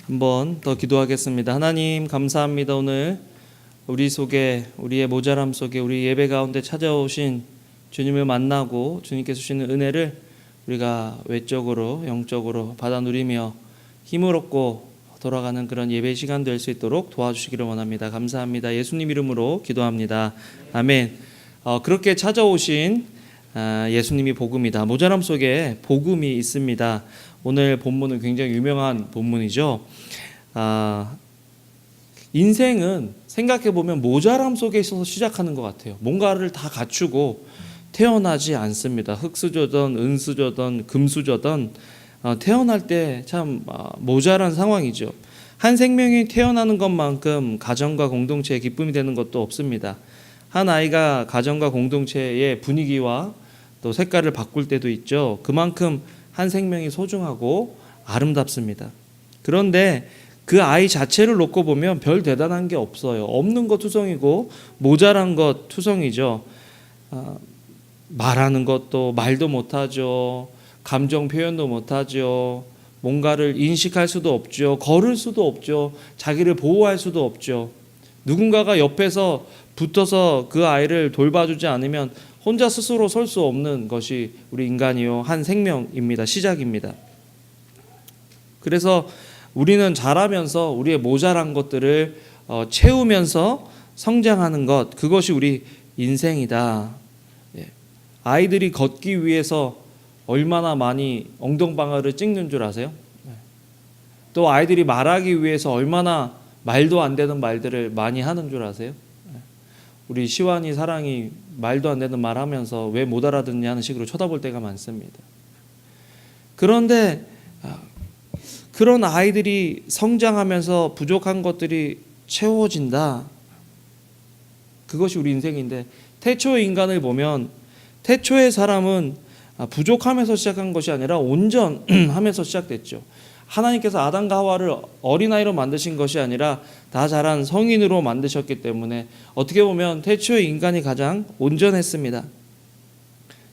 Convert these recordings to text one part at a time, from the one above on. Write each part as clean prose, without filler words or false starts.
한번 더 기도하겠습니다. 하나님 감사합니다. 오늘 우리 속에, 우리의 모자람 속에, 우리 예배 가운데 찾아오신 주님을 만나고 주님께서 주시는 은혜를 우리가 외적으로 영적으로 받아 누리며 힘을 얻고 돌아가는 그런 예배 시간 될 수 있도록 도와주시기를 원합니다. 감사합니다. 예수님 이름으로 기도합니다. 아멘. 그렇게 찾아오신 예수님이 복음이다. 모자람 속에 복음이 있습니다. 오늘 본문은 굉장히 유명한 본문이죠. 인생은 생각해보면 모자람 속에 있어서 시작하는 것 같아요. 뭔가를 다 갖추고 태어나지 않습니다. 흙수저든 은수저든 금수저든 태어날 때 참 모자란 상황이죠. 한 생명이 태어나는 것만큼 가정과 공동체에 기쁨이 되는 것도 없습니다. 한 아이가 가정과 공동체의 분위기와 또 색깔을 바꿀 때도 있죠. 그만큼 한 생명이 소중하고 아름답습니다. 그런데 그 아이 자체를 놓고 보면 별 대단한 게 없어요. 없는 것 투성이고 모자란 것 투성이죠. 말하는 것도 말도 못하죠. 감정 표현도 못하죠. 뭔가를 인식할 수도 없죠. 걸을 수도 없죠. 자기를 보호할 수도 없죠. 누군가가 옆에서 붙어서 그 아이를 돌봐주지 않으면 혼자 스스로 설 수 없는 것이 우리 인간이요 한 생명입니다. 시작입니다. 그래서 우리는 자라면서 우리의 모자란 것들을 채우면서 성장하는 것, 그것이 우리 인생이다. 아이들이 걷기 위해서 얼마나 많이 엉덩방아를 찍는 줄 아세요? 또 아이들이 말하기 위해서 얼마나 말도 안 되는 말들을 많이 하는 줄 아세요? 우리 시완이 사랑이 말도 안 되는 말 하면서 왜 못 알아듣냐는 식으로 쳐다볼 때가 많습니다. 그런데 그런 아이들이 성장하면서 부족한 것들이 채워진다. 그것이 우리 인생인데, 태초의 인간을 보면 태초의 사람은 부족함에서 시작한 것이 아니라 온전함에서 시작됐죠. 하나님께서 아담과 하와를 어린아이로 만드신 것이 아니라 다 자란 성인으로 만드셨기 때문에 어떻게 보면 태초의 인간이 가장 온전했습니다.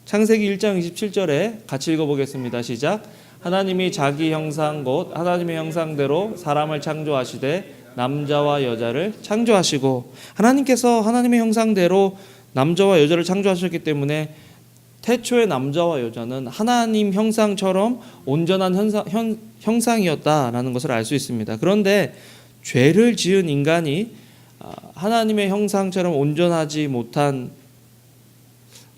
창세기 1장 27절에 같이 읽어보겠습니다. 시작. 하나님이 자기 형상 곧 하나님의 형상대로 사람을 창조하시되 남자와 여자를 창조하시고, 하나님께서 하나님의 형상대로 남자와 여자를 창조하셨기 때문에 태초의 남자와 여자는 하나님 형상처럼 온전한 형상이었다라는 것을 알 수 있습니다. 그런데 죄를 지은 인간이 하나님의 형상처럼 온전하지 못한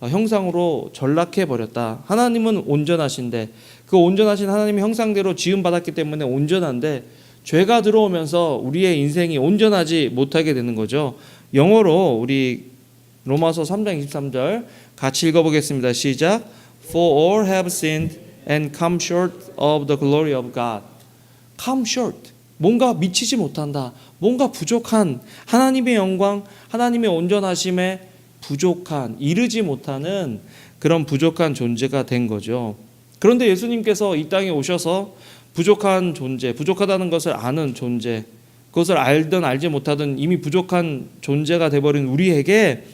형상으로 전락해 버렸다. 하나님은 온전하신데 그 온전하신 하나님의 형상대로 지음받았기 때문에 온전한데, 죄가 들어오면서 우리의 인생이 온전하지 못하게 되는 거죠. 영어로 우리 로마서 3장 23절 같이 읽어보겠습니다. 시작. For all have sinned and come short of the glory of God. Come short. 뭔가 미치지 못한다. 뭔가 부족한, 하나님의 영광, 하나님의 온전하심에 부족한, 이르지 못하는 그런 부족한 존재가 된 거죠. 그런데 예수님께서 이 땅에 오셔서 부족한 존재, 부족하다는 것을 아는 존재, 그것을 알든 알지 못하든 이미 부족한 존재가 되어버린 우리에게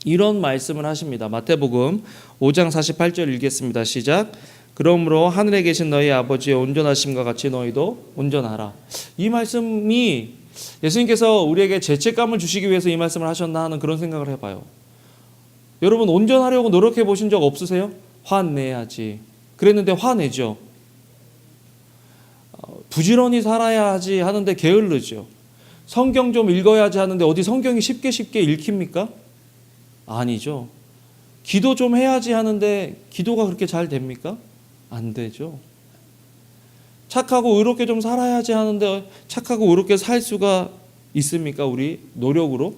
이런 말씀을 하십니다. 마태복음 5장 48절 읽겠습니다. 시작. 그러므로 하늘에 계신 너희 아버지의 온전하심과 같이 너희도 온전하라. 이 말씀이 예수님께서 우리에게 죄책감을 주시기 위해서 이 말씀을 하셨나 하는 그런 생각을 해봐요. 여러분, 온전하려고 노력해 보신 적 없으세요? 화내야지. 그랬는데 화내죠. 부지런히 살아야지 하는데 게을르죠. 성경 좀 읽어야지 하는데 어디 성경이 쉽게 읽힙니까? 아니죠. 기도 좀 해야지 하는데 기도가 그렇게 잘 됩니까? 안 되죠. 착하고 의롭게 좀 살아야지 하는데 착하고 의롭게 살 수가 있습니까? 우리 노력으로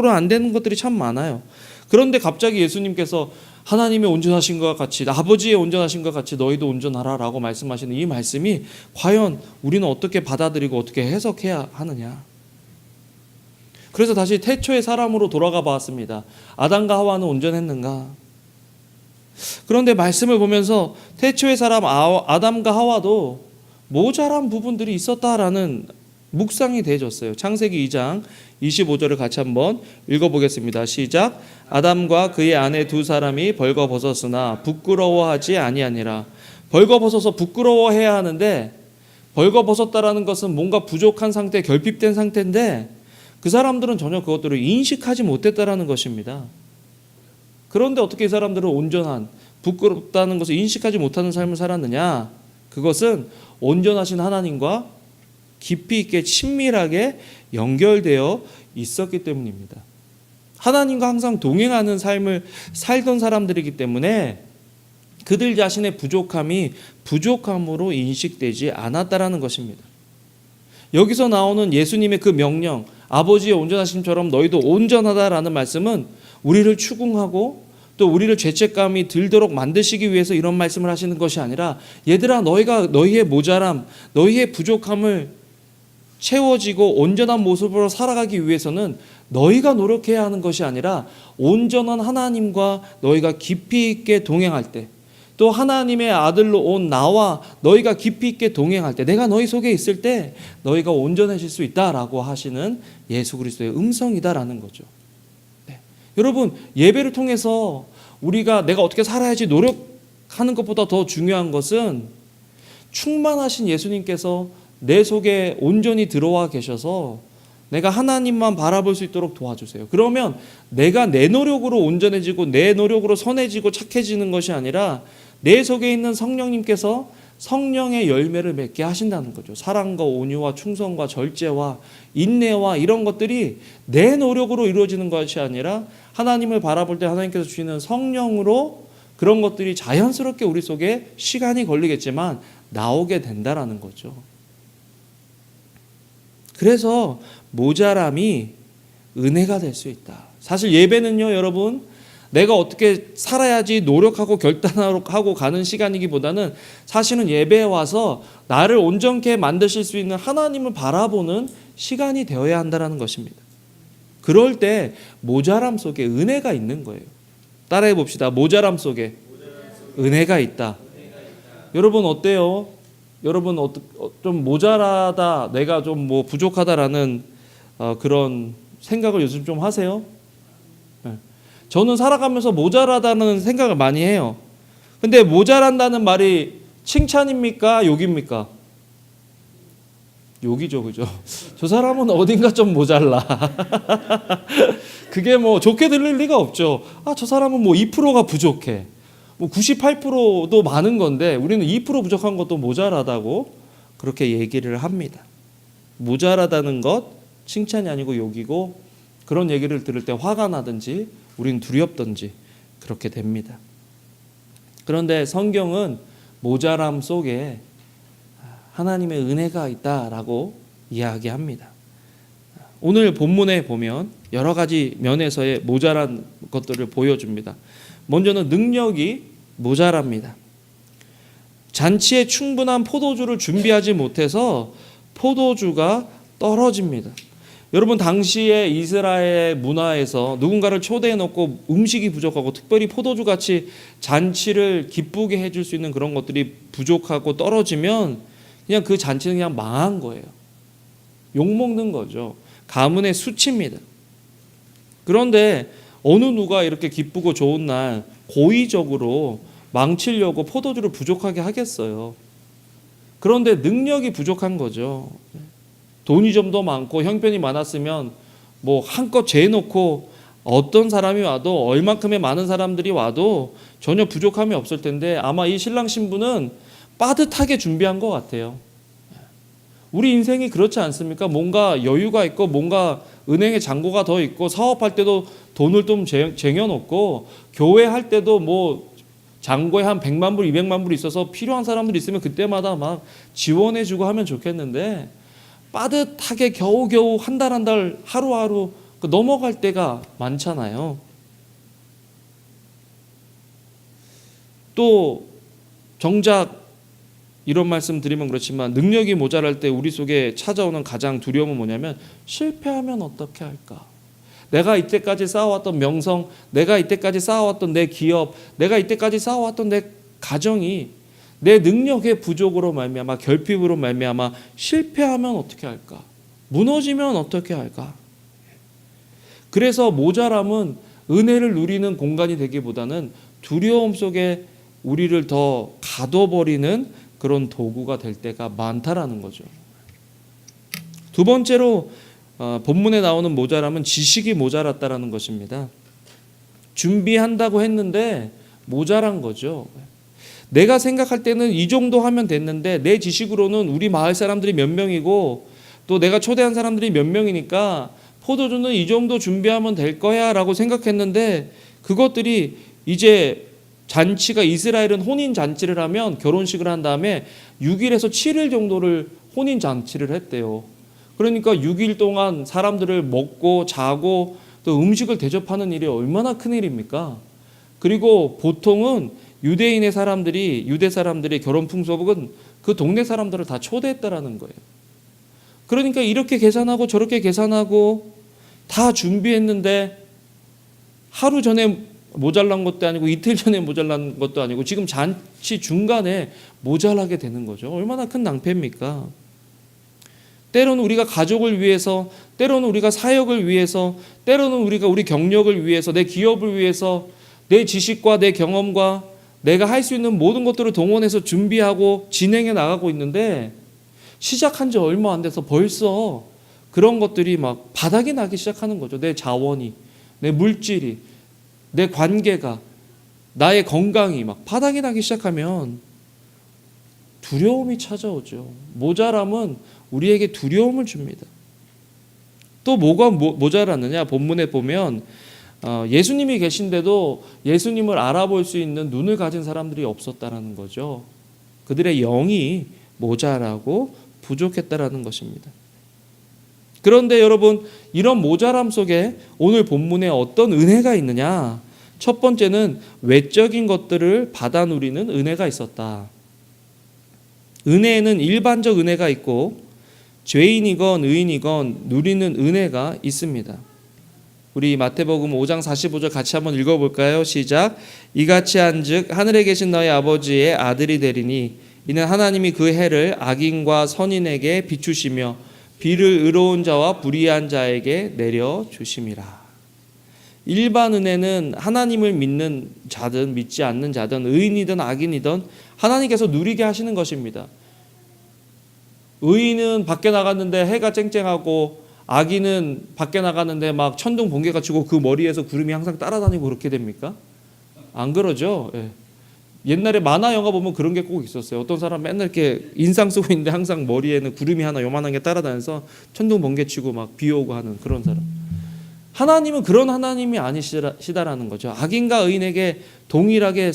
안 되는 것들이 참 많아요. 그런데 갑자기 예수님께서 하나님의 온전하신 것과 같이, 아버지의 온전하신 것과 같이 너희도 온전하라 라고 말씀하시는 이 말씀이 과연 우리는 어떻게 받아들이고 어떻게 해석해야 하느냐. 그래서 다시 태초의 사람으로 돌아가 봤습니다. 아담과 하와는 온전했는가? 그런데 말씀을 보면서 태초의 사람 아담과 하와도 모자란 부분들이 있었다라는 묵상이 되어졌어요. 창세기 2장 25절을 같이 한번 읽어보겠습니다. 시작. 아담과 그의 아내 두 사람이 벌거벗었으나 부끄러워하지 아니하니라. 벌거벗어서 부끄러워해야 하는데 벌거벗었다라는 것은 뭔가 부족한 상태, 결핍된 상태인데 그 사람들은 전혀 그것들을 인식하지 못했다라는 것입니다. 그런데 어떻게 이 사람들은 온전한, 부끄럽다는 것을 인식하지 못하는 삶을 살았느냐? 그것은 온전하신 하나님과 깊이 있게 친밀하게 연결되어 있었기 때문입니다. 하나님과 항상 동행하는 삶을 살던 사람들이기 때문에 그들 자신의 부족함이 부족함으로 인식되지 않았다라는 것입니다. 여기서 나오는 예수님의 그 명령, 아버지의 온전하심처럼 너희도 온전하다라는 말씀은 우리를 추궁하고 또 우리를 죄책감이 들도록 만드시기 위해서 이런 말씀을 하시는 것이 아니라, 얘들아, 너희가 너희의 모자람, 너희의 부족함을 채워지고 온전한 모습으로 살아가기 위해서는 너희가 노력해야 하는 것이 아니라 온전한 하나님과 너희가 깊이 있게 동행할 때, 또 하나님의 아들로 온 나와 너희가 깊이 있게 동행할 때, 내가 너희 속에 있을 때 너희가 온전해질 수 있다라고 하시는 예수 그리스도의 음성이다라는 거죠. 네. 여러분, 예배를 통해서 우리가 내가 어떻게 살아야지 노력하는 것보다 더 중요한 것은 충만하신 예수님께서 내 속에 온전히 들어와 계셔서 내가 하나님만 바라볼 수 있도록 도와주세요. 그러면 내가 내 노력으로 온전해지고 내 노력으로 선해지고 착해지는 것이 아니라 내 속에 있는 성령님께서 성령의 열매를 맺게 하신다는 거죠. 사랑과 온유와 충성과 절제와 인내와 이런 것들이 내 노력으로 이루어지는 것이 아니라 하나님을 바라볼 때 하나님께서 주시는 성령으로 그런 것들이 자연스럽게 우리 속에 시간이 걸리겠지만 나오게 된다라는 거죠. 그래서 모자람이 은혜가 될 수 있다. 사실 예배는요, 여러분, 내가 어떻게 살아야지 노력하고 결단하고 가는 시간이기보다는 사실은 예배에 와서 나를 온전케 만드실 수 있는 하나님을 바라보는 시간이 되어야 한다는 것입니다. 그럴 때 모자람 속에 은혜가 있는 거예요. 따라해 봅시다. 모자람 속에 은혜가 있다. 여러분 어때요? 여러분 좀 모자라다, 내가 좀 뭐 부족하다라는 그런 생각을 요즘 좀 하세요? 네. 저는 살아가면서 모자라다는 생각을 많이 해요. 근데 모자란다는 말이 칭찬입니까? 욕입니까? 욕이죠, 그죠? 저 사람은 어딘가 좀 모자라. 그게 뭐 좋게 들릴 리가 없죠. 아, 저 사람은 뭐 2%가 부족해. 뭐 98%도 많은 건데 우리는 2% 부족한 것도 모자라다고 그렇게 얘기를 합니다. 모자라다는 것 칭찬이 아니고 욕이고, 그런 얘기를 들을 때 화가 나든지 우리는 두렵든지 그렇게 됩니다. 그런데 성경은 모자람 속에 하나님의 은혜가 있다라고 이야기합니다. 오늘 본문에 보면 여러 가지 면에서의 모자란 것들을 보여줍니다. 먼저는 능력이 모자랍니다. 잔치에 충분한 포도주를 준비하지 못해서 포도주가 떨어집니다. 여러분, 당시에 이스라엘 문화에서 누군가를 초대해 놓고 음식이 부족하고 특별히 포도주같이 잔치를 기쁘게 해줄 수 있는 그런 것들이 부족하고 떨어지면 그냥 그 잔치는 그냥 망한 거예요. 욕먹는 거죠. 가문의 수치입니다. 그런데 어느 누가 이렇게 기쁘고 좋은 날 고의적으로 망치려고 포도주를 부족하게 하겠어요. 그런데 능력이 부족한 거죠. 돈이 좀 더 많고 형편이 많았으면 뭐 한껏 재놓고 어떤 사람이 와도, 얼만큼의 많은 사람들이 와도 전혀 부족함이 없을 텐데 아마 이 신랑 신부는 빠듯하게 준비한 것 같아요. 우리 인생이 그렇지 않습니까? 뭔가 여유가 있고 뭔가 은행에 잔고가 더 있고 사업할 때도 돈을 좀 쟁여놓고 교회 할 때도 뭐 잔고에 한 100만 불, 200만 불 있어서 필요한 사람들이 있으면 그때마다 막 지원해주고 하면 좋겠는데 빠듯하게 겨우겨우 한 달 한 달 하루하루 넘어갈 때가 많잖아요. 또 정작 이런 말씀 드리면 그렇지만 능력이 모자랄 때 우리 속에 찾아오는 가장 두려움은 뭐냐면 실패하면 어떻게 할까? 내가 이때까지 쌓아왔던 명성, 내가 이때까지 쌓아왔던 내 기업, 내가 이때까지 쌓아왔던 내 가정이 내 능력의 부족으로 말미암아, 결핍으로 말미암아 실패하면 어떻게 할까? 무너지면 어떻게 할까? 그래서 모자람은 은혜를 누리는 공간이 되기보다는 두려움 속에 우리를 더 가둬버리는 그런 도구가 될 때가 많다라는 거죠. 두 번째로 본문에 나오는 모자람은 지식이 모자랐다라는 것입니다. 준비한다고 했는데 모자란 거죠. 내가 생각할 때는 이 정도 하면 됐는데 내 지식으로는 우리 마을 사람들이 몇 명이고 또 내가 초대한 사람들이 몇 명이니까 포도주는 이 정도 준비하면 될 거야 라고 생각했는데 그것들이 이제 잔치가 이스라엘은 혼인 잔치를 하면 결혼식을 한 다음에 6일에서 7일 정도를 혼인 잔치를 했대요. 그러니까 6일 동안 사람들을 먹고 자고 또 음식을 대접하는 일이 얼마나 큰 일입니까? 그리고 보통은 유대 사람들이 결혼 풍속은 그 동네 사람들을 다 초대했다라는 거예요. 그러니까 이렇게 계산하고 저렇게 계산하고 다 준비했는데 하루 전에 모자란 것도 아니고 이틀 전에 모자란 것도 아니고 지금 잔치 중간에 모자라게 되는 거죠. 얼마나 큰 낭패입니까? 때로는 우리가 가족을 위해서, 때로는 우리가 사역을 위해서, 때로는 우리가 우리 경력을 위해서, 내 기업을 위해서 내 지식과 내 경험과 내가 할 수 있는 모든 것들을 동원해서 준비하고 진행해 나가고 있는데 시작한 지 얼마 안 돼서 벌써 그런 것들이 막 바닥이 나기 시작하는 거죠. 내 자원이, 내 물질이, 내 관계가, 나의 건강이 막 바닥이 나기 시작하면 두려움이 찾아오죠. 모자람은 우리에게 두려움을 줍니다. 또 뭐가 모자랐느냐? 본문에 보면 예수님이 계신데도 예수님을 알아볼 수 있는 눈을 가진 사람들이 없었다라는 거죠. 그들의 영이 모자라고 부족했다라는 것입니다. 그런데 여러분, 이런 모자람 속에 오늘 본문에 어떤 은혜가 있느냐? 첫 번째는 외적인 것들을 받아 누리는 은혜가 있었다. 은혜에는 일반적 은혜가 있고 죄인이건 의인이건 누리는 은혜가 있습니다. 우리 마태복음 5장 45절 같이 한번 읽어볼까요? 시작. 이같이 한즉 하늘에 계신 너희 아버지의 아들이 되리니 이는 하나님이 그 해를 악인과 선인에게 비추시며 비를 의로운 자와 불의한 자에게 내려주심이라. 일반 은혜는 하나님을 믿는 자든 믿지 않는 자든 의인이든 악인이든 하나님께서 누리게 하시는 것입니다. 의인은 밖에 나갔는데 해가 쨍쨍하고 악인은 밖에 나갔는데 막 천둥 번개가 치고 그 머리에서 구름이 항상 따라다니고 그렇게 됩니까? 안 그러죠. 예. 옛날에 만화 영화 보면 그런 게 꼭 있었어요. 어떤 사람 맨날 이렇게 인상 쓰고 있는데 항상 머리에는 구름이 하나 요만한 게 따라다니면서 천둥 번개 치고 막 비 오고 하는 그런 사람. 하나님은 그런 하나님이 아니시다라는 거죠. 악인과 의인에게 동일하게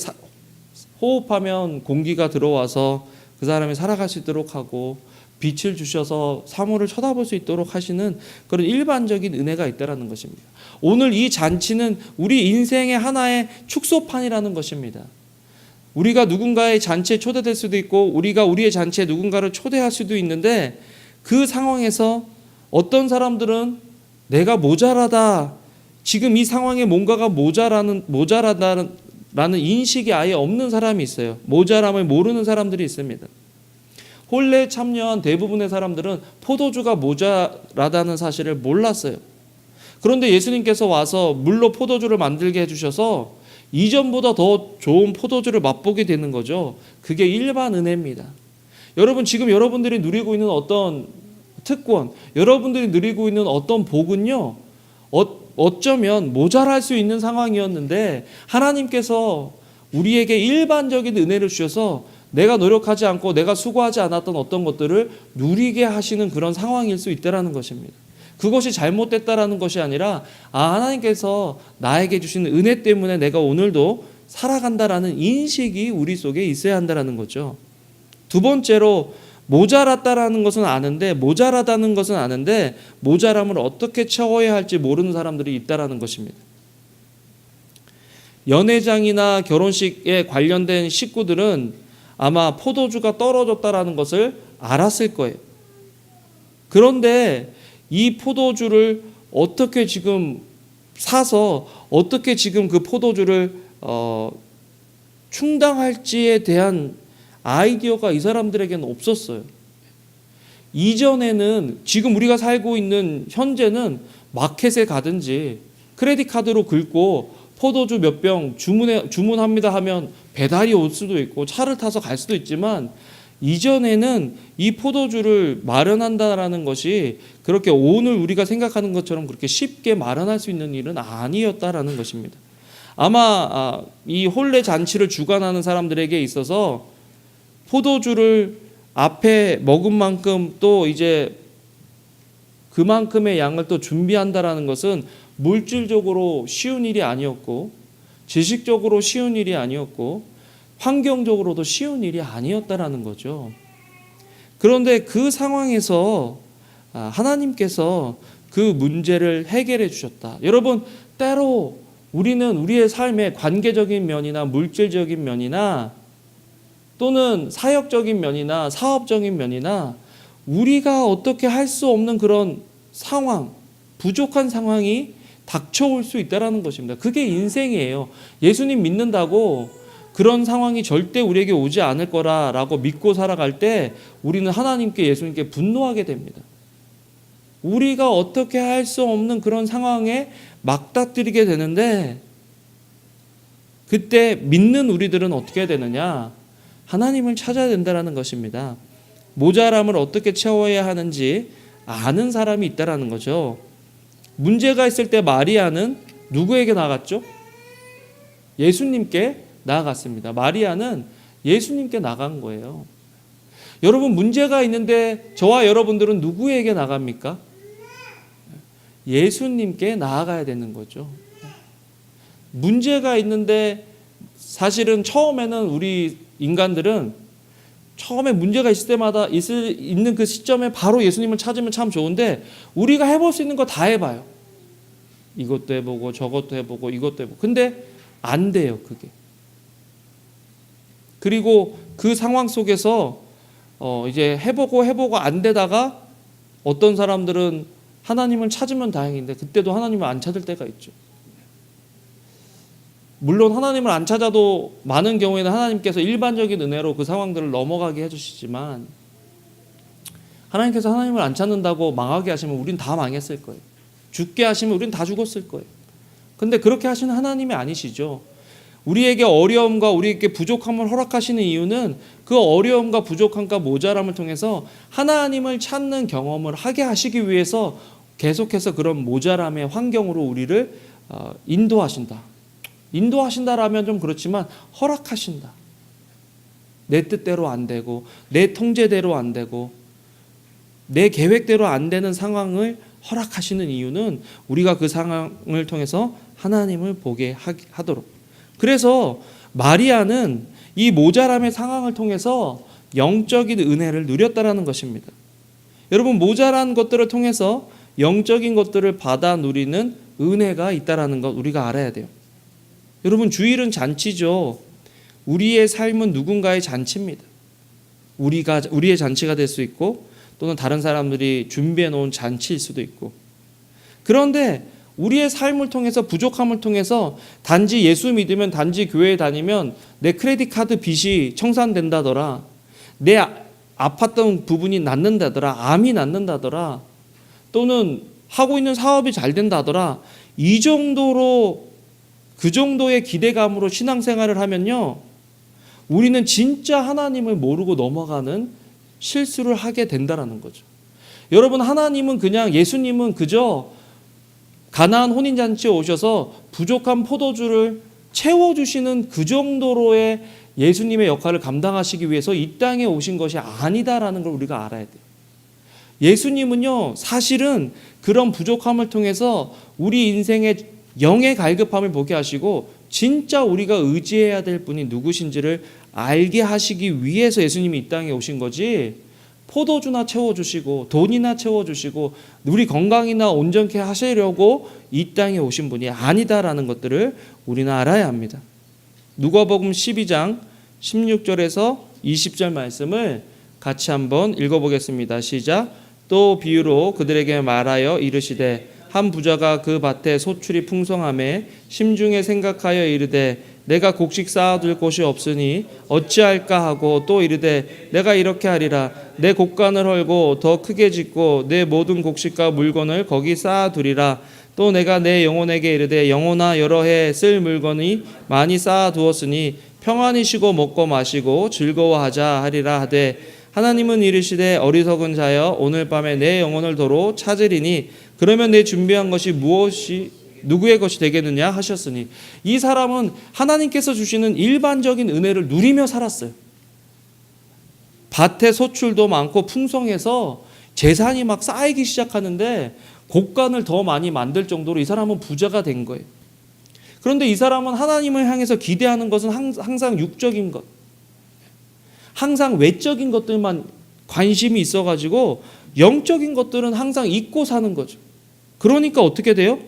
호흡하면 공기가 들어와서 그 사람이 살아갈 수 있도록 하고 빛을 주셔서 사물을 쳐다볼 수 있도록 하시는 그런 일반적인 은혜가 있다라는 것입니다. 오늘 이 잔치는 우리 인생의 하나의 축소판이라는 것입니다. 우리가 누군가의 잔치에 초대될 수도 있고 우리가 우리의 잔치에 누군가를 초대할 수도 있는데 그 상황에서 어떤 사람들은 내가 모자라다, 지금 이 상황에 뭔가가 모자라다라는 인식이 아예 없는 사람이 있어요. 모자람을 모르는 사람들이 있습니다. 혼례에 참여한 대부분의 사람들은 포도주가 모자라다는 사실을 몰랐어요. 그런데 예수님께서 와서 물로 포도주를 만들게 해주셔서 이전보다 더 좋은 포도주를 맛보게 되는 거죠. 그게 일반 은혜입니다. 여러분, 지금 여러분들이 누리고 있는 어떤 특권, 여러분들이 누리고 있는 어떤 복은요, 어쩌면 모자랄 수 있는 상황이었는데 하나님께서 우리에게 일반적인 은혜를 주셔서 내가 노력하지 않고 내가 수고하지 않았던 어떤 것들을 누리게 하시는 그런 상황일 수 있다라는 것입니다. 그것이 잘못됐다라는 것이 아니라 하나님께서 나에게 주신 은혜 때문에 내가 오늘도 살아간다라는 인식이 우리 속에 있어야 한다라는 거죠. 두 번째로 모자랐다는 것은 아는데 모자람을 어떻게 채워야 할지 모르는 사람들이 있다라는 것입니다. 연회장이나 결혼식에 관련된 식구들은 아마 포도주가 떨어졌다라는 것을 알았을 거예요. 그런데 이 포도주를 어떻게 지금 사서 어떻게 지금 그 포도주를 충당할지에 대한 아이디어가 이 사람들에게는 없었어요. 이전에는 지금 우리가 살고 있는 현재는 마켓에 가든지 크레딧 카드로 긁고 포도주 몇 병 주문합니다 하면 배달이 올 수도 있고 차를 타서 갈 수도 있지만 이전에는 이 포도주를 마련한다라는 것이 그렇게 오늘 우리가 생각하는 것처럼 그렇게 쉽게 마련할 수 있는 일은 아니었다라는 것입니다. 아마 이 혼례 잔치를 주관하는 사람들에게 있어서 포도주를 앞에 먹은 만큼 또 이제 그만큼의 양을 또 준비한다라는 것은 물질적으로 쉬운 일이 아니었고, 지식적으로 쉬운 일이 아니었고, 환경적으로도 쉬운 일이 아니었다라는 거죠. 그런데 그 상황에서 하나님께서 그 문제를 해결해 주셨다. 여러분, 때로 우리는 우리의 삶의 관계적인 면이나 물질적인 면이나 또는 사역적인 면이나 사업적인 면이나 우리가 어떻게 할 수 없는 그런 상황, 부족한 상황이 닥쳐올 수 있다는 것입니다. 그게 인생이에요. 예수님 믿는다고 그런 상황이 절대 우리에게 오지 않을 거라고 믿고 살아갈 때 우리는 하나님께, 예수님께 분노하게 됩니다. 우리가 어떻게 할 수 없는 그런 상황에 막닥뜨리게 되는데, 그때 믿는 우리들은 어떻게 되느냐? 하나님을 찾아야 된다는 것입니다. 모자람을 어떻게 채워야 하는지 아는 사람이 있다는 거죠. 문제가 있을 때 마리아는 누구에게 나갔죠? 예수님께 나아갔습니다. 마리아는 예수님께 나간 거예요. 여러분, 문제가 있는데 저와 여러분들은 누구에게 나갑니까? 예수님께 나아가야 되는 거죠. 문제가 있는데 사실은 처음에는 우리 인간들은 처음에 문제가 있을 때마다 있는 그 시점에 바로 예수님을 찾으면 참 좋은데, 우리가 해볼 수 있는 거 다 해봐요. 이것도 해보고 저것도 해보고 이것도 해보고. 근데 안 돼요, 그게. 그리고 그 상황 속에서 이제 해보고 안 되다가 어떤 사람들은 하나님을 찾으면 다행인데 그때도 하나님을 안 찾을 때가 있죠. 물론 하나님을 안 찾아도 많은 경우에는 하나님께서 일반적인 은혜로 그 상황들을 넘어가게 해주시지만, 하나님께서 하나님을 안 찾는다고 망하게 하시면 우린 다 망했을 거예요. 죽게 하시면 우린 다 죽었을 거예요. 근데 그렇게 하시는 하나님이 아니시죠. 우리에게 어려움과 우리에게 부족함을 허락하시는 이유는 그 어려움과 부족함과 모자람을 통해서 하나님을 찾는 경험을 하게 하시기 위해서 계속해서 그런 모자람의 환경으로 우리를 인도하신다. 인도하신다라면 좀 그렇지만 허락하신다. 내 뜻대로 안 되고 내 통제대로 안 되고 내 계획대로 안 되는 상황을 허락하시는 이유는 우리가 그 상황을 통해서 하나님을 보게 하도록. 그래서 마리아는 이 모자람의 상황을 통해서 영적인 은혜를 누렸다라는 것입니다. 여러분, 모자란 것들을 통해서 영적인 것들을 받아 누리는 은혜가 있다라는 것 우리가 알아야 돼요. 여러분, 주일은 잔치죠. 우리의 삶은 누군가의 잔치입니다. 우리의 잔치가 될 수 있고 또는 다른 사람들이 준비해 놓은 잔치일 수도 있고. 그런데 우리의 삶을 통해서, 부족함을 통해서 단지 예수 믿으면, 단지 교회에 다니면 내 크레딧 카드 빚이 청산된다더라, 내 아팠던 부분이 낫는다더라, 암이 낫는다더라, 또는 하고 있는 사업이 잘 된다더라, 이 정도로, 그 정도의 기대감으로 신앙생활을 하면요, 우리는 진짜 하나님을 모르고 넘어가는 실수를 하게 된다라는 거죠. 여러분, 하나님은 그냥, 예수님은 그저 가나안 혼인잔치에 오셔서 부족한 포도주를 채워주시는 그 정도로의 예수님의 역할을 감당하시기 위해서 이 땅에 오신 것이 아니다라는 걸 우리가 알아야 돼요. 예수님은요, 사실은 그런 부족함을 통해서 우리 인생의 영의 갈급함을 보게 하시고 진짜 우리가 의지해야 될 분이 누구신지를 알게 하시기 위해서 예수님이 이 땅에 오신 거지, 포도주나 채워주시고 돈이나 채워주시고 우리 건강이나 온전케 하시려고 이 땅에 오신 분이 아니다라는 것들을 우리는 알아야 합니다. 누가복음 12장 16절에서 20절 말씀을 같이 한번 읽어보겠습니다. 시작. 또 비유로 그들에게 말하여 이르시되 한 부자가 그 밭에 소출이 풍성하매 심중에 생각하여 이르되 내가 곡식 쌓아둘 곳이 없으니 어찌할까 하고 또 이르되 내가 이렇게 하리라. 내 곡간을 헐고 더 크게 짓고 내 모든 곡식과 물건을 거기 쌓아두리라. 또 내가 내 영혼에게 이르되 영혼아, 여러 해 쓸 물건이 많이 쌓아두었으니 평안히 쉬고 먹고 마시고 즐거워하자 하리라 하되 하나님은 이르시되 어리석은 자여 오늘 밤에 내 영혼을 도로 찾으리니 그러면 내 준비한 것이 무엇이 누구의 것이 되겠느냐 하셨으니 이 사람은 하나님께서 주시는 일반적인 은혜를 누리며 살았어요. 밭에 소출도 많고 풍성해서 재산이 막 쌓이기 시작하는데 곡간을 더 많이 만들 정도로 이 사람은 부자가 된 거예요. 그런데 이 사람은 하나님을 향해서 기대하는 것은 항상 육적인 것, 항상 외적인 것들만 관심이 있어가지고 영적인 것들은 항상 잊고 사는 거죠. 그러니까 어떻게 돼요?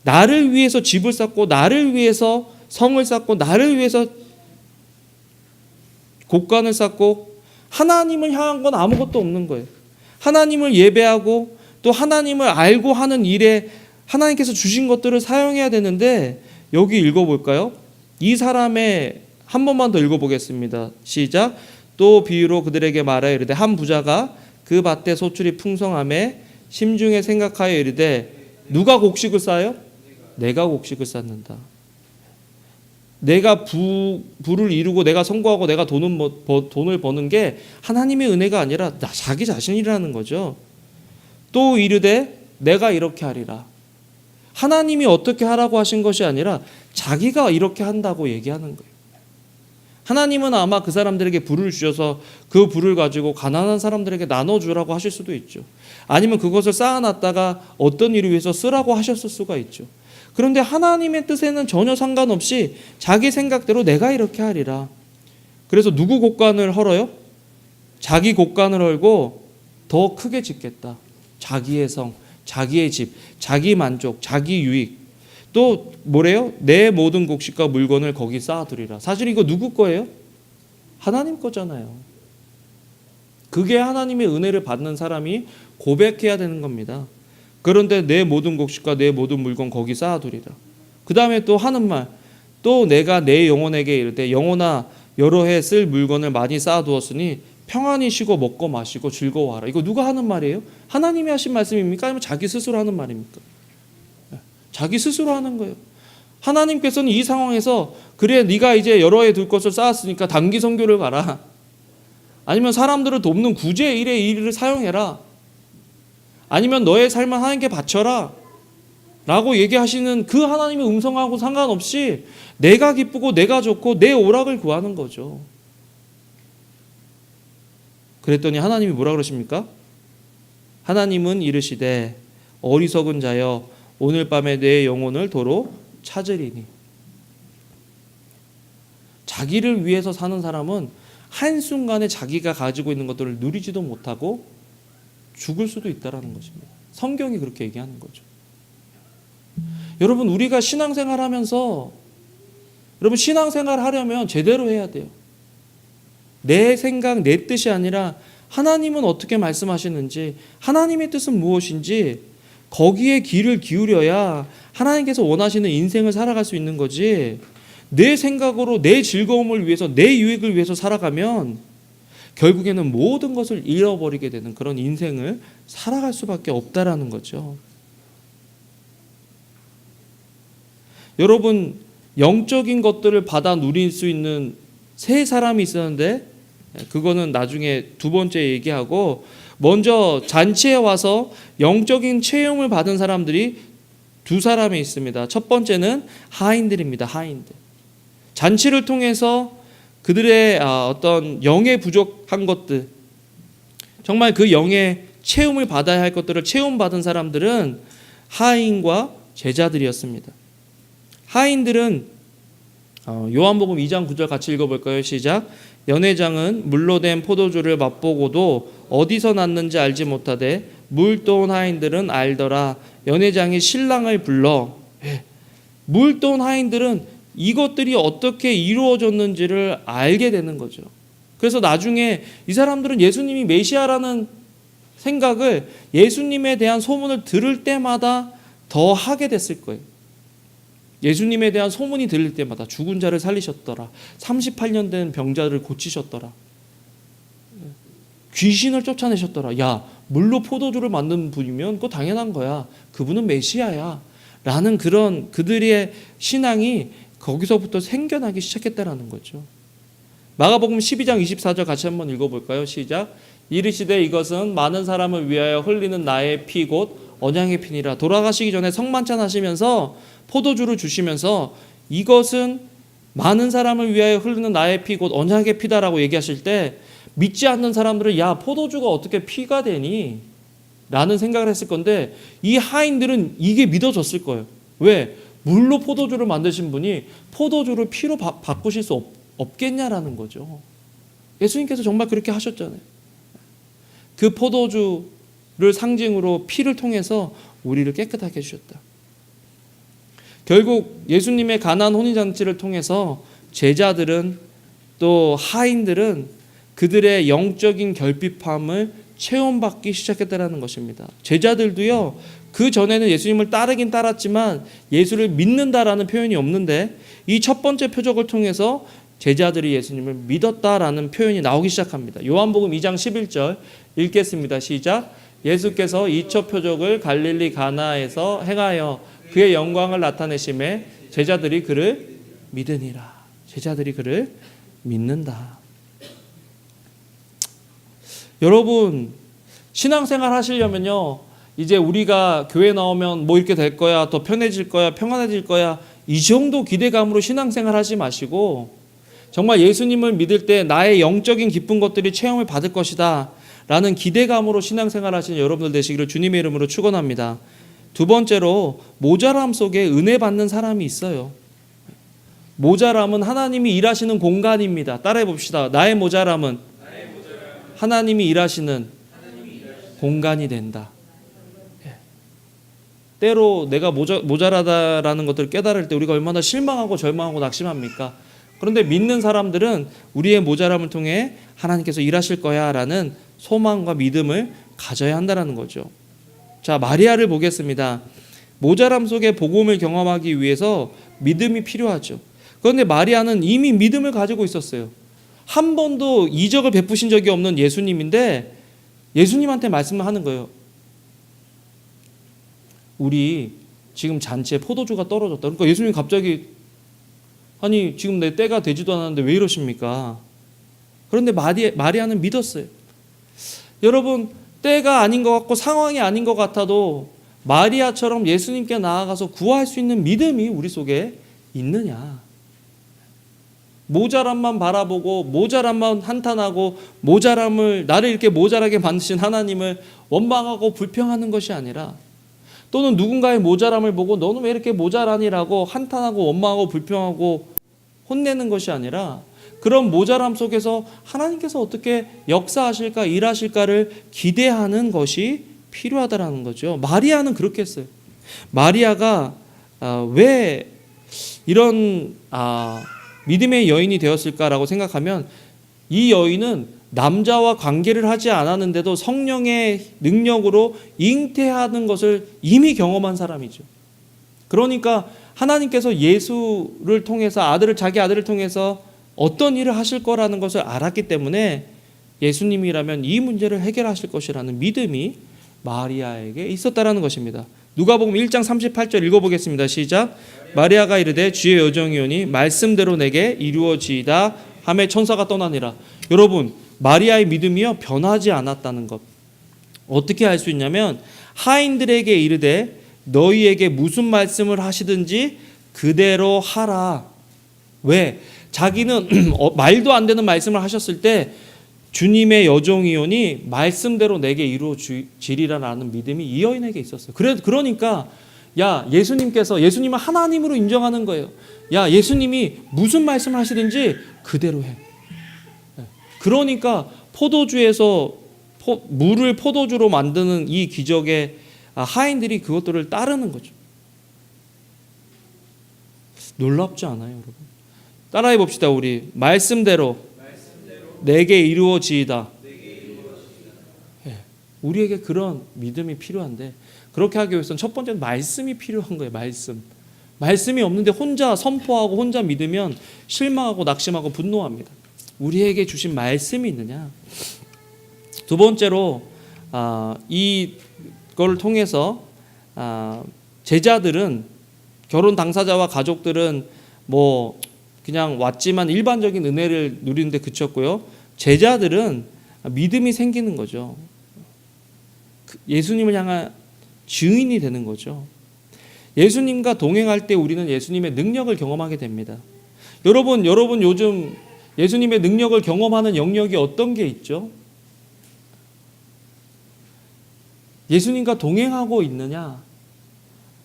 나를 위해서 집을 쌓고 나를 위해서 성을 쌓고 나를 위해서 곡간을 쌓고 하나님을 향한 건 아무것도 없는 거예요. 하나님을 예배하고 또 하나님을 알고 하는 일에 하나님께서 주신 것들을 사용해야 되는데 여기 읽어볼까요? 이 사람의 한 번만 더 읽어보겠습니다. 시작. 또 비유로 그들에게 말하여 이르되 한 부자가 그 밭에 소출이 풍성함에 심중에 생각하여 이르되 누가 곡식을 쌓아요? 내가 곡식을 쌓는다. 내가 부를 이루고 내가 성공하고 내가 돈을 버는 게 하나님의 은혜가 아니라 자기 자신이라는 거죠. 또 이르되 내가 이렇게 하리라. 하나님이 어떻게 하라고 하신 것이 아니라 자기가 이렇게 한다고 얘기하는 거예요. 하나님은 아마 그 사람들에게 부를 주셔서 그 부를 가지고 가난한 사람들에게 나눠주라고 하실 수도 있죠. 아니면 그것을 쌓아놨다가 어떤 일을 위해서 쓰라고 하셨을 수가 있죠. 그런데 하나님의 뜻에는 전혀 상관없이 자기 생각대로 내가 이렇게 하리라. 그래서 누구 곡간을 헐어요? 자기 곡간을 헐고 더 크게 짓겠다. 자기의 성, 자기의 집, 자기 만족, 자기 유익. 또 뭐래요? 내 모든 곡식과 물건을 거기 쌓아두리라. 사실 이거 누구 거예요? 하나님 거잖아요. 그게 하나님의 은혜를 받는 사람이 고백해야 되는 겁니다. 그런데 내 모든 곡식과 내 모든 물건 거기 쌓아두리라. 그 다음에 또 하는 말, 또 내가 내 영혼에게 이르되 영혼아 여러 해 쓸 물건을 많이 쌓아두었으니 평안히 쉬고 먹고 마시고 즐거워하라. 이거 누가 하는 말이에요? 하나님이 하신 말씀입니까? 아니면 자기 스스로 하는 말입니까? 자기 스스로 하는 거예요. 하나님께서는 이 상황에서 그래 네가 이제 여러 해 둘 것을 쌓았으니까 단기 선교를 가라. 아니면 사람들을 돕는 구제 일의 일을 사용해라. 아니면 너의 삶을 하나님께 바쳐라 라고 얘기하시는 그 하나님의 음성하고 상관없이 내가 기쁘고 내가 좋고 내 오락을 구하는 거죠. 그랬더니 하나님이 뭐라 그러십니까? 하나님은 이르시되 어리석은 자여 오늘 밤에 내 영혼을 도로 찾으리니. 자기를 위해서 사는 사람은 한순간에 자기가 가지고 있는 것들을 누리지도 못하고 죽을 수도 있다는 것입니다. 성경이 그렇게 얘기하는 거죠. 여러분 우리가 신앙생활 하면서 여러분 신앙생활 하려면 제대로 해야 돼요. 내 생각 내 뜻이 아니라 하나님은 어떻게 말씀하시는지 하나님의 뜻은 무엇인지 거기에 귀를 기울여야 하나님께서 원하시는 인생을 살아갈 수 있는 거지. 내 생각으로 내 즐거움을 위해서 내 유익을 위해서 살아가면 결국에는 모든 것을 잃어버리게 되는 그런 인생을 살아갈 수밖에 없다라는 거죠. 여러분 영적인 것들을 받아 누릴 수 있는 세 사람이 있었는데 그거는 나중에 두 번째 얘기하고 먼저 잔치에 와서 영적인 체험을 받은 사람들이 두 사람이 있습니다. 첫 번째는 하인들입니다. 하인들. 잔치를 통해서 그들의 어떤 영에 부족한 것들, 정말 그 영의 체험을 받아야 할 것들을 체험받은 사람들은 하인과 제자들이었습니다. 하인들은 요한복음 2장 9절 같이 읽어볼까요? 시작. 연회장은 물로 된 포도주를 맛보고도 어디서 났는지 알지 못하되 물 떠온 하인들은 알더라. 연회장이 신랑을 불러. 물 떠온 하인들은 이것들이 어떻게 이루어졌는지를 알게 되는 거죠. 그래서 나중에 이 사람들은 예수님이 메시아라는 생각을 예수님에 대한 소문을 들을 때마다 더 하게 됐을 거예요. 예수님에 대한 소문이 들릴 때마다 죽은 자를 살리셨더라. 38년 된 병자를 고치셨더라. 귀신을 쫓아내셨더라. 야, 물로 포도주를 만든 분이면 그거 당연한 거야. 그분은 메시아야. 라는 그런 그들의 신앙이 거기서부터 생겨나기 시작했다라는 거죠. 마가복음 12장 24절 같이 한번 읽어볼까요? 시작. 이르시되 이것은 많은 사람을 위하여 흘리는 나의 피 곧 언약의 피니라. 돌아가시기 전에 성만찬 하시면서 포도주를 주시면서 이것은 많은 사람을 위하여 흐르는 나의 피 곧 언약의 피다라고 얘기하실 때 믿지 않는 사람들은 야, 포도주가 어떻게 피가 되니? 라는 생각을 했을 건데 이 하인들은 이게 믿어졌을 거예요. 왜? 물로 포도주를 만드신 분이 포도주를 피로 바꾸실 수 없겠냐라는 거죠. 예수님께서 정말 그렇게 하셨잖아요. 그 포도주를 상징으로 피를 통해서 우리를 깨끗하게 해주셨다. 결국 예수님의 가나안 혼인잔치를 통해서 제자들은 또 하인들은 그들의 영적인 결핍함을 체험받기 시작했다는 것입니다. 제자들도요, 그 전에는 예수님을 따르긴 따랐지만 예수를 믿는다라는 표현이 없는데 이 첫 번째 표적을 통해서 제자들이 예수님을 믿었다라는 표현이 나오기 시작합니다. 요한복음 2장 11절 읽겠습니다. 시작. 예수께서 이 첫 표적을 갈릴리 가나에서 행하여 그의 영광을 나타내심에 제자들이 그를 믿으니라. 제자들이 그를 믿는다. 여러분, 신앙생활 하시려면요, 이제 우리가 교회 나오면 뭐 이렇게 될 거야, 더 편해질 거야, 평안해질 거야, 이 정도 기대감으로 신앙생활 하지 마시고 정말 예수님을 믿을 때 나의 영적인 기쁜 것들이 체험을 받을 것이다 라는 기대감으로 신앙생활 하시는 여러분들 되시기를 주님의 이름으로 축원합니다. 두 번째로 모자람 속에 은혜 받는 사람이 있어요. 모자람은 하나님이 일하시는 공간입니다. 따라해 봅시다. 나의 모자람은 하나님이 일하시는 공간이 된다. 때로 내가 모자라다라는 것들을 깨달을 때 우리가 얼마나 실망하고 절망하고 낙심합니까? 그런데 믿는 사람들은 우리의 모자람을 통해 하나님께서 일하실 거야 라는 소망과 믿음을 가져야 한다는 거죠. 자, 마리아를 보겠습니다. 모자람 속에 복음을 경험하기 위해서 믿음이 필요하죠. 그런데 마리아는 이미 믿음을 가지고 있었어요. 한 번도 이적을 베푸신 적이 없는 예수님인데 예수님한테 말씀을 하는 거예요. 우리 지금 잔치에 포도주가 떨어졌다. 그러니까 예수님이 갑자기 아니 지금 내 때가 되지도 않았는데 왜 이러십니까? 그런데 마리아는 믿었어요. 여러분, 때가 아닌 것 같고 상황이 아닌 것 같아도 마리아처럼 예수님께 나아가서 구할 수 있는 믿음이 우리 속에 있느냐? 모자람만 바라보고 모자람만 한탄하고 나를 이렇게 모자라게 만드신 하나님을 원망하고 불평하는 것이 아니라, 또는 누군가의 모자람을 보고 너는 왜 이렇게 모자라니라고 한탄하고 원망하고 불평하고 혼내는 것이 아니라 그런 모자람 속에서 하나님께서 어떻게 역사하실까 일하실까를 기대하는 것이 필요하다라는 거죠. 마리아는 그렇게 했어요. 마리아가 왜 이런 믿음의 여인이 되었을까라고 생각하면 이 여인은 남자와 관계를 하지 않았는데도 성령의 능력으로 잉태하는 것을 이미 경험한 사람이죠. 그러니까 하나님께서 예수를 통해서 자기 아들을 통해서 어떤 일을 하실 거라는 것을 알았기 때문에 예수님이라면 이 문제를 해결하실 것이라는 믿음이 마리아에게 있었다라는 것입니다. 누가복음 1장 38절 읽어보겠습니다. 시작. 마리아가 이르되 주의 여정이오니 말씀대로 내게 이루어지이다 하매 천사가 떠나니라. 여러분, 마리아의 믿음이요 변하지 않았다는 것. 어떻게 알 수 있냐면 하인들에게 이르되 너희에게 무슨 말씀을 하시든지 그대로 하라. 왜? 자기는 말도 안 되는 말씀을 하셨을 때 주님의 여종이오니 말씀대로 내게 이루어지리라는 믿음이 이 여인에게 있었어요. 그러니까 예수님은 하나님으로 인정하는 거예요. 야, 예수님이 무슨 말씀을 하시든지 그대로 해. 그러니까 포도주에서 물을 포도주로 만드는 이 기적에 하인들이 그것들을 따르는 거죠. 놀랍지 않아요, 여러분? 따라해 봅시다. 우리 말씀대로 내게 이루어지이다. 우리에게 그런 믿음이 필요한데 그렇게 하기 위해서는 첫 번째는 말씀이 필요한 거예요. 말씀이 없는데 혼자 선포하고 혼자 믿으면 실망하고 낙심하고 분노합니다. 우리에게 주신 말씀이 있느냐. 두 번째로 이걸 통해서 제자들은, 결혼 당사자와 가족들은 뭐 그냥 왔지만 일반적인 은혜를 누리는데 그쳤고요. 제자들은 믿음이 생기는 거죠. 예수님을 향한 증인이 되는 거죠. 예수님과 동행할 때 우리는 예수님의 능력을 경험하게 됩니다. 여러분 요즘 예수님의 능력을 경험하는 영역이 어떤 게 있죠? 예수님과 동행하고 있느냐?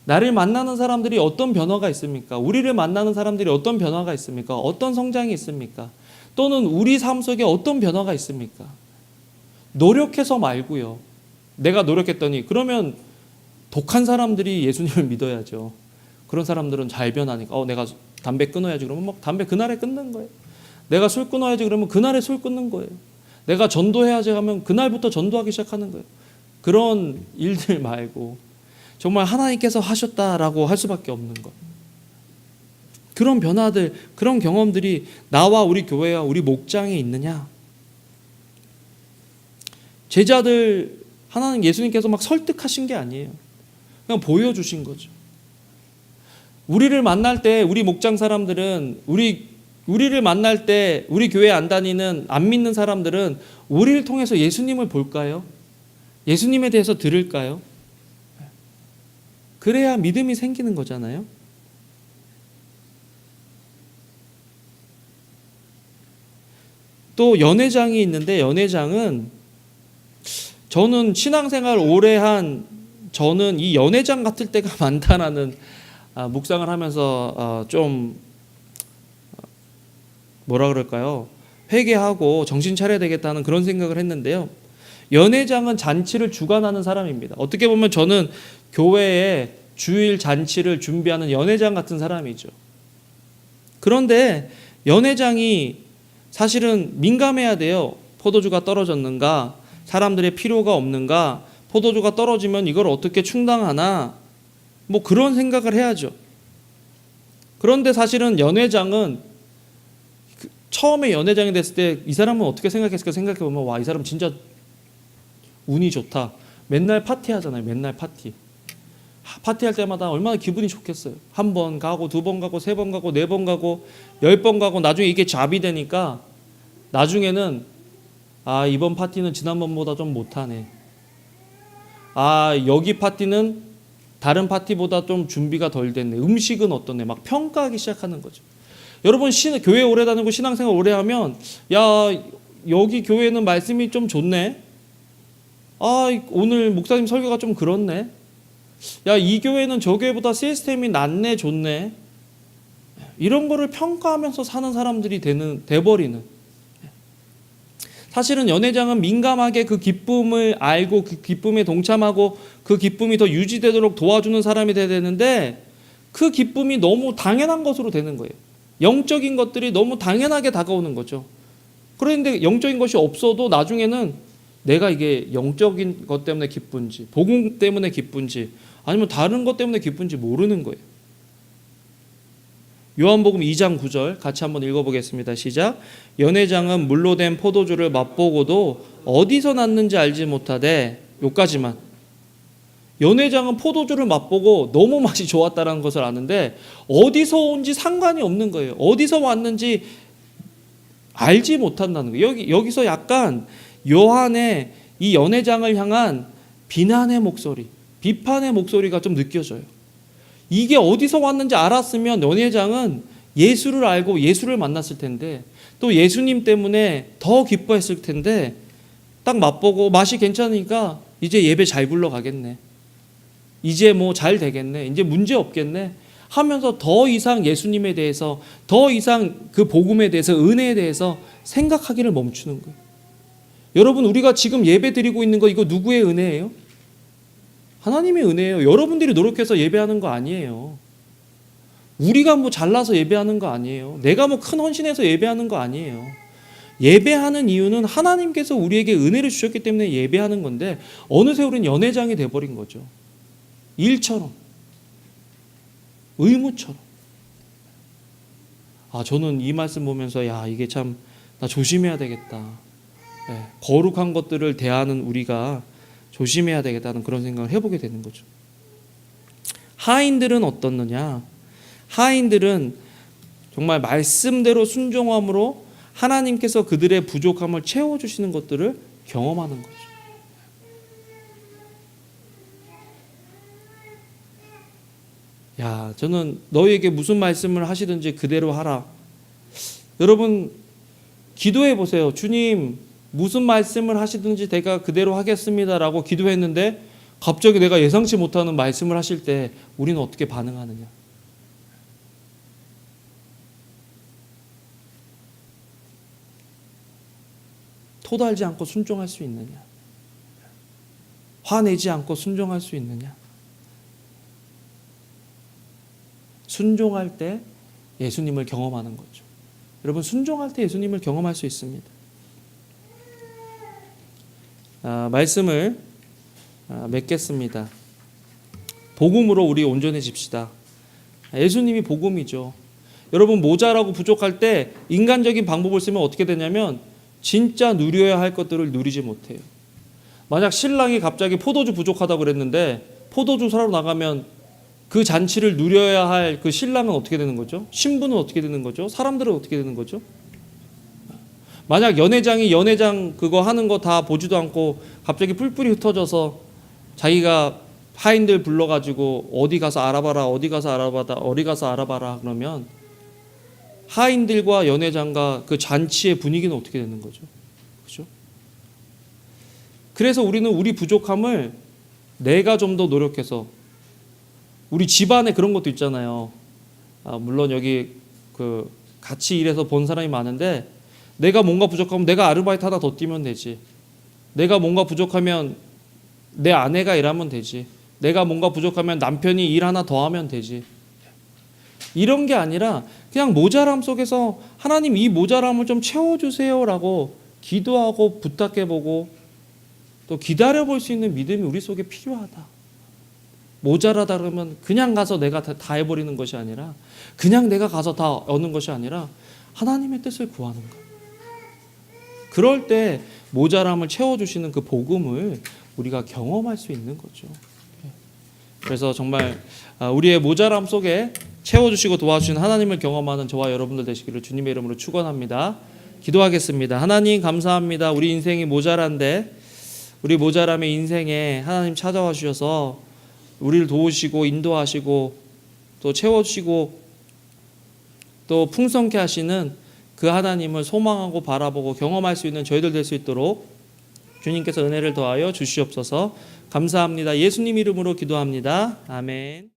나를 만나는 사람들이 어떤 변화가 있습니까? 우리를 만나는 사람들이 어떤 변화가 있습니까? 어떤 성장이 있습니까? 또는 우리 삶 속에 어떤 변화가 있습니까? 노력해서 말고요. 내가 노력했더니 그러면 독한 사람들이 예수님을 믿어야죠. 그런 사람들은 잘 변하니까 내가 담배 끊어야지 그러면 막 담배 그날에 끊는 거예요. 내가 술 끊어야지 그러면 그날에 술 끊는 거예요. 내가 전도해야지 하면 그날부터 전도하기 시작하는 거예요. 그런 일들 말고 정말 하나님께서 하셨다라고 할 수밖에 없는 것. 그런 변화들, 그런 경험들이 나와 우리 교회와 우리 목장에 있느냐? 제자들 하나님 예수님께서 막 설득하신 게 아니에요. 그냥 보여주신 거죠. 우리를 만날 때 우리 목장 사람들은 우리를 만날 때 우리 교회 안 다니는 안 믿는 사람들은 우리를 통해서 예수님을 볼까요? 예수님에 대해서 들을까요? 그래야 믿음이 생기는 거잖아요. 또 연회장이 있는데 연회장은 저는 신앙생활 오래 한 저는 이 연회장 같을 때가 많다라는 묵상을 하면서 좀 뭐라 그럴까요? 회개하고 정신 차려야 되겠다는 그런 생각을 했는데요. 연회장은 잔치를 주관하는 사람입니다. 어떻게 보면 저는 교회에 주일 잔치를 준비하는 연회장 같은 사람이죠. 그런데 연회장이 사실은 민감해야 돼요. 포도주가 떨어졌는가? 사람들의 필요가 없는가? 포도주가 떨어지면 이걸 어떻게 충당하나? 뭐 그런 생각을 해야죠. 그런데 사실은 연회장은 처음에 연회장이 됐을 때 이 사람은 어떻게 생각했을까 생각해보면 와, 이 사람 진짜 운이 좋다. 맨날 파티하잖아요. 맨날 파티할 때마다 얼마나 기분이 좋겠어요. 한 번 가고 두 번 가고 세 번 가고 네 번 가고 10번 가고 나중에 이게 잡이 되니까 나중에는 이번 파티는 지난번보다 좀 못하네. 여기 파티는 다른 파티보다 좀 준비가 덜 됐네. 음식은 어떠네. 막 평가하기 시작하는 거죠. 여러분 교회 오래 다니고 신앙생활 오래 하면 여기 교회는 말씀이 좀 좋네. 오늘 목사님 설교가 좀 그렇네. 이 교회는 저 교회보다 시스템이 낫네, 좋네. 이런 거를 평가하면서 사는 사람들이 돼버리는. 사실은 연회장은 민감하게 그 기쁨을 알고 그 기쁨에 동참하고 그 기쁨이 더 유지되도록 도와주는 사람이 돼야 되는데 그 기쁨이 너무 당연한 것으로 되는 거예요. 영적인 것들이 너무 당연하게 다가오는 거죠. 그런데 영적인 것이 없어도 나중에는 내가 이게 영적인 것 때문에 기쁜지 복음 때문에 기쁜지 아니면 다른 것 때문에 기쁜지 모르는 거예요. 요한복음 2장 9절 같이 한번 읽어보겠습니다. 시작. 연회장은 물로 된 포도주를 맛보고도 어디서 났는지 알지 못하되 요까지만. 연회장은 포도주를 맛보고 너무 맛이 좋았다는 것을 아는데 어디서 온지 상관이 없는 거예요. 어디서 왔는지 알지 못한다는 거예요. 여기서 약간 요한의 이 연회장을 향한 비난의 목소리, 비판의 목소리가 좀 느껴져요. 이게 어디서 왔는지 알았으면 연회장은 예수를 알고 예수를 만났을 텐데 또 예수님 때문에 더 기뻐했을 텐데 딱 맛보고 맛이 괜찮으니까 이제 예배 잘 굴러가겠네. 이제 뭐 잘 되겠네. 이제 문제 없겠네. 하면서 더 이상 예수님에 대해서 더 이상 그 복음에 대해서 은혜에 대해서 생각하기를 멈추는 거예요. 여러분 우리가 지금 예배 드리고 있는 거 이거 누구의 은혜예요? 하나님의 은혜예요. 여러분들이 노력해서 예배하는 거 아니에요. 우리가 뭐 잘나서 예배하는 거 아니에요. 내가 뭐 큰 헌신해서 예배하는 거 아니에요. 예배하는 이유는 하나님께서 우리에게 은혜를 주셨기 때문에 예배하는 건데 어느새 우리는 연회장이 돼버린 거죠. 일처럼 의무처럼. 저는 이 말씀 보면서 이게 참 나 조심해야 되겠다. 거룩한 것들을 대하는 우리가 조심해야 되겠다는 그런 생각을 해보게 되는 거죠. 하인들은 어떻느냐? 하인들은 정말 말씀대로 순종함으로 하나님께서 그들의 부족함을 채워주시는 것들을 경험하는 거죠. 야, 저는 너희에게 무슨 말씀을 하시든지 그대로 하라. 여러분 기도해 보세요. 주님, 무슨 말씀을 하시든지 내가 그대로 하겠습니다라고 기도했는데 갑자기 내가 예상치 못하는 말씀을 하실 때 우리는 어떻게 반응하느냐? 토달지 않고 순종할 수 있느냐? 화내지 않고 순종할 수 있느냐? 순종할 때 예수님을 경험하는 거죠. 여러분 순종할 때 예수님을 경험할 수 있습니다. 말씀을 맺겠습니다. 복음으로 우리 온전해집시다. 예수님이 복음이죠. 여러분 모자라고 부족할 때 인간적인 방법을 쓰면 어떻게 되냐면 진짜 누려야 할 것들을 누리지 못해요. 만약 신랑이 갑자기 포도주 부족하다고 그랬는데 포도주 사러 나가면 그 잔치를 누려야 할 그 신랑은 어떻게 되는 거죠? 신부는 어떻게 되는 거죠? 사람들은 어떻게 되는 거죠? 만약 연회장이 연회장 그거 하는 거 다 보지도 않고 갑자기 뿔뿔이 흩어져서 자기가 하인들 불러가지고 어디 가서 알아봐라 그러면 하인들과 연회장과 그 잔치의 분위기는 어떻게 되는 거죠? 그죠? 그래서 우리는 우리 부족함을 내가 좀 더 노력해서 우리 집안에 그런 것도 있잖아요. 물론 여기 그 같이 일해서 본 사람이 많은데 내가 뭔가 부족하면 내가 아르바이트 하나 더 뛰면 되지. 내가 뭔가 부족하면 내 아내가 일하면 되지. 내가 뭔가 부족하면 남편이 일 하나 더 하면 되지. 이런 게 아니라 그냥 모자람 속에서 하나님 이 모자람을 좀 채워주세요라고 기도하고 부탁해보고 또 기다려볼 수 있는 믿음이 우리 속에 필요하다. 모자라다 그러면 그냥 가서 내가 다 해버리는 것이 아니라 그냥 내가 가서 다 얻는 것이 아니라 하나님의 뜻을 구하는 것. 그럴 때 모자람을 채워주시는 그 복음을 우리가 경험할 수 있는 거죠. 그래서 정말 우리의 모자람 속에 채워주시고 도와주시는 하나님을 경험하는 저와 여러분들 되시기를 주님의 이름으로 축원합니다. 기도하겠습니다. 하나님 감사합니다. 우리 인생이 모자란데 우리 모자람의 인생에 하나님 찾아와 주셔서 우리를 도우시고 인도하시고 또 채워주시고 또 풍성케 하시는 그 하나님을 소망하고 바라보고 경험할 수 있는 저희들 될 수 있도록 주님께서 은혜를 더하여 주시옵소서. 감사합니다. 예수님 이름으로 기도합니다. 아멘.